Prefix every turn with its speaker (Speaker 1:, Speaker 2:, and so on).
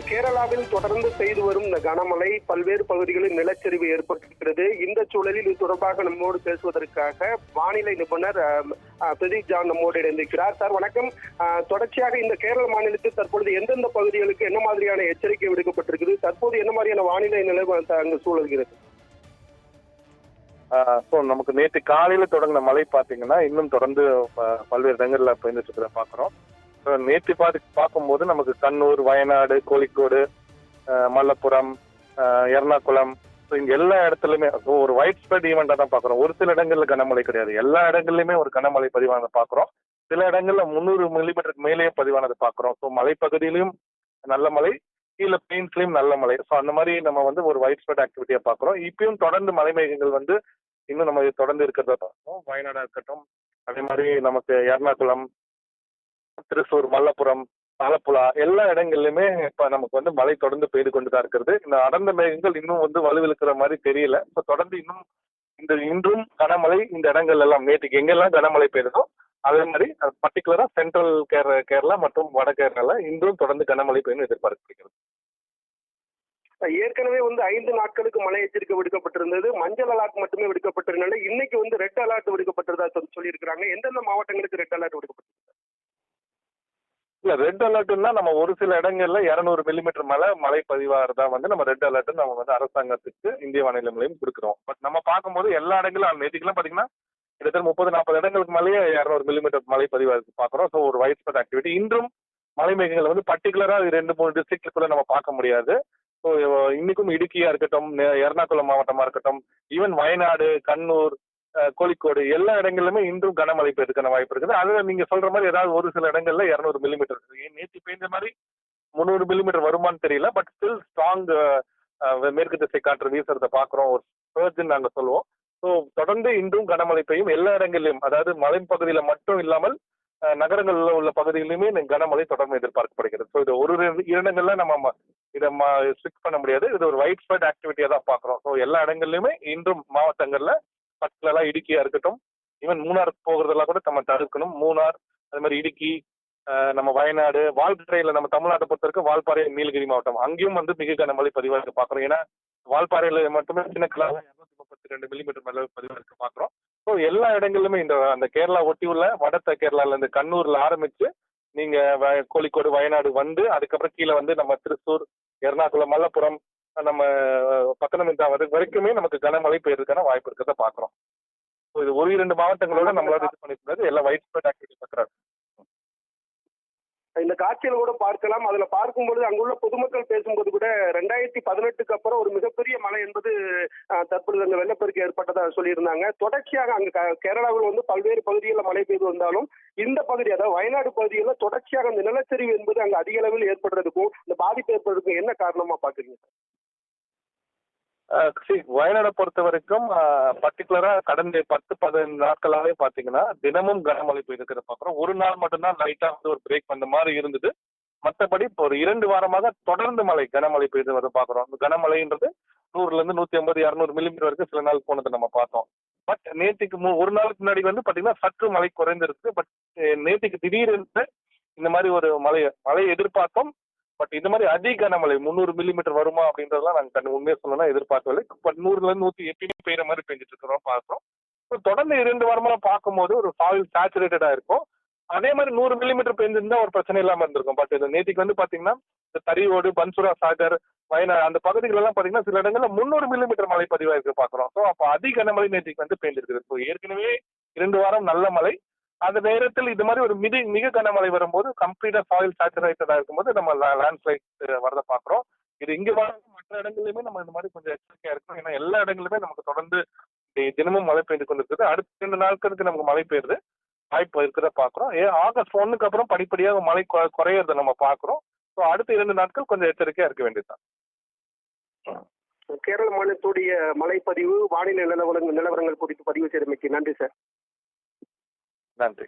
Speaker 1: கேரளாவில் தொடர்ந்து பெய்து வரும் இந்த கனமழை பல்வேறு பகுதிகளில் நிலச்சரிவு ஏற்பட்டிருக்கிறது. இந்த சூழலில் இது தொடர்பாக நம்மோடு பேசுவதற்காக வானிலை நிபுணர் பிரதீப் ஜான் நம்மோடு இணைந்திருக்கிறார். சார் வணக்கம். தொடர்ச்சியாக இந்த கேரள மாநிலத்தில் தற்பொழுது எந்தெந்த பகுதிகளுக்கு என்ன மாதிரியான எச்சரிக்கை விடுக்கப்பட்டிருக்குது, தற்போது என்ன மாதிரியான வானிலை நிலவு அங்கு சூழல்கிறது?
Speaker 2: நமக்கு நேற்று காலையில தொடங்கின மழை பாத்தீங்கன்னா இன்னும் தொடர்ந்து பல்வேறு இடங்கள்ல பெய்ந்துட்டு இருக்கிறத பாக்குறோம். நேற்று பார்க்கும்போது நமக்கு கண்ணூர், வயநாடு, கோழிக்கோடு, மல்லப்புரம், எர்ணாகுளம் இங்க எல்லா இடத்துலயுமே ஒரு வைட் ஸ்ப்ரெட் ஈவெண்டா தான் பாக்குறோம். ஒரு சில இடங்கள்ல கனமழை கிடையாது, எல்லா இடங்கள்லயுமே ஒரு கனமழை பதிவானதை பாக்குறோம். சில இடங்கள்ல 300 மில்லிமீட்டருக்கு மேலேயே பதிவானதை பாக்குறோம். ஸோ மலைப்பகுதியிலும் நல்ல மழை, கீழே பிளெயின்ஸ்லயும் நல்ல மழை. ஸோ அந்த மாதிரி நம்ம ஒரு வைட் ஸ்ப்ரெட் ஆக்டிவிட்டியா பாக்குறோம். இப்பயும் தொடர்ந்து மலை மேகங்கள் இன்னும் நம்ம தொடர்ந்து இருக்கிறத பார்க்கணும். வயநாடா இருக்கட்டும், அதே மாதிரி நமக்கு எர்ணாகுளம், திருச்சூர், மல்லப்புரம், ஆலப்புழா எல்லா இடங்கள்லயுமே இப்ப நமக்கு மழை தொடர்ந்து பெய்து கொண்டுதான் இருக்கிறது. இந்த அடர்ந்த மேகங்கள் இன்னும் வலுவிழுக்கிற மாதிரி தெரியல. இப்ப தொடர்ந்து இன்றும் கனமழை இந்த இடங்கள் எல்லாம் நேற்றுக்கு எங்கெல்லாம் கனமழை பெய்ததோ அதே மாதிரி பர்டிகுலரா சென்ட்ரல் கேரளா மற்றும் வட கேரளால இன்றும் தொடர்ந்து கனமழை பெய்யும் எதிர்பார்க்கப்படுகிறது.
Speaker 1: ஏற்கனவே 5 நாட்களுக்கு மழை எச்சரிக்கை விடுக்கப்பட்டிருந்தது. மஞ்சள் அலர்ட் மட்டுமே விடுக்கப்பட்டிருந்தது. இன்னைக்கு ரெட் அலர்ட் விடுக்கப்பட்டிருந்தா சொல்லியிருக்கிறாங்க. எந்தெந்த மாவட்டங்களுக்கு ரெட் அலர்ட் விடுக்கப்பட்டிருக்கு?
Speaker 2: இல்ல, ரெட் அலர்ட்னா நம்ம ஒரு சில இடங்கள்ல 200 மில்லிமீட்டர் மழை பதிவாகிறதா நம்ம ரெட் அலர்ட் நம்ம அரசாங்கத்துக்கு இந்திய வானிலை நிலையம் கொடுக்குறோம். பட் நம்ம பார்க்கும்போது எல்லா இடங்களும் நேற்றுக்கெல்லாம் பாத்தீங்கன்னா கிட்டத்தட்ட 30-40 இடங்களுக்கு மேலேயே 200 மில்லிமீட்டர் மழை பதிவாக பாக்குறோம். ஸோ ஒரு வைட் ஸ்ப்ரெட் ஆக்டிவிட்டி. இன்றும் மலை மேகங்கள் பர்டிகுலரா 2-3 டிஸ்ட்ரிக்ட்குள்ள நம்ம பார்க்க முடியாது. ஸோ இன்னைக்கும் இடுக்கியா இருக்கட்டும், எர்ணாகுளம் மாவட்டமா இருக்கட்டும், ஈவன் வயநாடு, கண்ணூர், கோழிக்கோடு எல்லா இடங்களிலுமே இன்றும் கனமழை பெய்யறதுக்கான வாய்ப்பு இருக்குது. அதுல நீங்க சொல்ற மாதிரி ஏதாவது ஒரு சில இடங்கள்ல 200 மில்லிமீட்டர் நேற்று பெய்த மாதிரி 300 மில்லிமீட்டர் வருமானு தெரியல. பட் ஸ்டில் ஸ்ட்ராங் மேற்கு திசை காற்று வீசுறத பாக்குறோம். ஒரு சர்ஜ்ன்னு நாங்க சொல்லுவோம். ஸோ தொடர்ந்து இன்றும் கனமழை பெய்யும் எல்லா இடங்களிலும், அதாவது மலை பகுதியில மட்டும் இல்லாமல் நகரங்கள்ல உள்ள பகுதிகளிலுமே கனமழை தொடர்ந்து எதிர்பார்க்கப்படுகிறது. ஸோ இது ஒரு இடங்கள்ல நம்ம இதை ஸ்ட்ரிக்ட் பண்ண முடியாது. இது ஒரு வைட் ஸ்ப்ரெட் ஆக்டிவிட்டியா தான் பாக்குறோம். ஸோ எல்லா இடங்கள்லயுமே இன்றும் மாவட்டங்கள்ல பர்டிகுலரா இடுக்கியா இருக்கட்டும், ஈவன் மூணார் போகிறதெல்லாம் கூட நம்ம தடுக்கணும். மூணார், அது மாதிரி இடுக்கி, நம்ம வயநாடு, வால்பாறையில நம்ம தமிழ்நாட்டை பொறுத்த வரைக்கும் வால்பாறை, நீலகிரி மாவட்டம் அங்கேயும் மிக கனமழை பதிவாக பாக்குறோம். ஏன்னா வால்பாறையில மட்டுமே சின்னக்கலாக 232 மில்லிமீட்டர் மழை பதிவாக பாக்குறோம். ஸோ எல்லா இடங்களிலுமே அந்த கேரளா ஒட்டி உள்ள வடத்த கேரளால இருந்து கண்ணூர்ல ஆரம்பிச்சு நீங்க கோழிக்கோடு, வயநாடு அதுக்கப்புறம் கீழே நம்ம திருச்சூர், எர்ணாகுளம், மல்லப்புரம், நம்ம பத்தனம்திட்டா வரைக்குமே நமக்கு கனமழை பெய்யறதுக்கான வாய்ப்பு இருக்கிறத பாக்குறோம். இது 1-2 மாவட்டங்களோட நம்மளால இது பண்ணிக்கூடாது. எல்லாம் வைட் ஸ்ப்ரெட் ஆக்டிவிட்டி பாக்குறாங்க.
Speaker 1: இந்த காட்சியில கூட பார்க்கலாம். அதுல பார்க்கும்போது அங்குள்ள பொதுமக்கள் பேசும்போது கூட 2018க்கு அப்புறம் ஒரு மிகப்பெரிய மழை என்பது தற்பொழுது அங்க வெள்ளப்பெருக்கு ஏற்பட்டதா சொல்லியிருந்தாங்க. தொடர்ச்சியாக அங்க கேரளாவில் பல்வேறு பகுதிகளில் மழை பெய்து வந்தாலும் இந்த பகுதி, அதாவது வயநாடு பகுதிகளில் தொடர்ச்சியாக அந்த நிலச்சரிவு என்பது அங்க அதிக அளவில் ஏற்படுறதுக்கும் இந்த பாதிப்பு ஏற்படுறதுக்கும் என்ன காரணமா பாக்குறீங்க?
Speaker 2: வயநாடை பொறுத்த வரைக்கும் பர்டிகுலரா கடந்த 10-15 நாட்களாவே பாத்தீங்கன்னா தினமும் கனமழை பெய்திருக்கிறத பாக்குறோம். ஒரு நாள் மட்டும்தான் லைட்டா ஒரு பிரேக் வந்த மாதிரி இருந்தது. மற்றபடி இப்போ ஒரு 2 வாரமாக தொடர்ந்து கனமழை பெய்து வரத பாக்குறோம். கனமழைன்றது 100-150-200 மில்லிமீட்டர் வரைக்கும் சில நாள் போனதை நம்ம பார்த்தோம். பட் நேற்றுக்கு ஒரு நாளுக்கு முன்னாடி பாத்தீங்கன்னா சற்று மழை குறைந்திருக்கு. பட் நேற்றுக்கு திடீரென்று இந்த மாதிரி ஒரு மழை எதிர்பார்த்தோம். பட் இந்த மாதிரி அதிக கனமழை 300 மில்லிமீட்டர் வருமா அப்படின்றதெல்லாம் நாங்க உண்மையா சொல்லணும்னா எதிர்பார்க்கவில்லை. பட் 100-100 எப்பயுமே பெய்யற மாதிரி பெஞ்சிட்டு இருக்கிறோம் பார்த்தோம். தொடர்ந்து 2 வாரமா பார்க்கும்போது ஒரு சாயில் சேச்சுரேட்டடா இருக்கும். அதே மாதிரி 100 மில்லிமீட்டர் பெஞ்சிருந்தா ஒரு பிரச்சனை இல்லாம இருந்திருக்கும். பட் இது நேற்றுக்கு பாத்தீங்கன்னா இந்த தரியோடு, பன்சுரா சாகர், வயநாடு அந்த பகுதிகள் எல்லாம் பாத்தீங்கன்னா சில இடங்கள்ல 300 மில்லிமீட்டர் மழை பதிவாயிருக்கு பாக்குறோம். ஸோ அப்போ அதிக கனமழை நேற்றுக்கு பெய்ஞ்சிருக்குது. ஸோ ஏற்கனவே 2 வாரம் நல்ல மழை, அந்த நேரத்தில் இது மாதிரி ஒரு மிக கனமழை வரும்போது கம்ப்ளீட்டா சாயில் சேச்சுரேட்டடா இருக்கும்போது நம்ம லேண்ட்ஸ்லைட் வரத பாக்குறோம். இது இங்க மற்ற இடங்கள்லயுமே நம்ம இந்த மாதிரி கொஞ்சம் எச்சரிக்கையா இருக்கும். ஏன்னா எல்லா இடங்களுமே நமக்கு தொடர்ந்து தினமும் மழை பெய்து கொண்டிருக்குது. அடுத்த 2 நாட்களுக்கு நமக்கு மழை பெய்யுது வாய்ப்பு இருக்கிறத பாக்குறோம். ஆகஸ்ட் 1க்கு அப்புறம் படிப்படியாக மழை குறையறத நம்ம பாக்குறோம். ஸோ அடுத்த 2 நாட்கள் கொஞ்சம் எச்சரிக்கையா இருக்க வேண்டியதுதான்.
Speaker 1: கேரள மாநிலத்துடைய மழைப்பதிவு, வானிலை நிலவரங்கள் குறித்து பதிவு செய்தமைக்கு நன்றி சார்.
Speaker 2: நன்றி.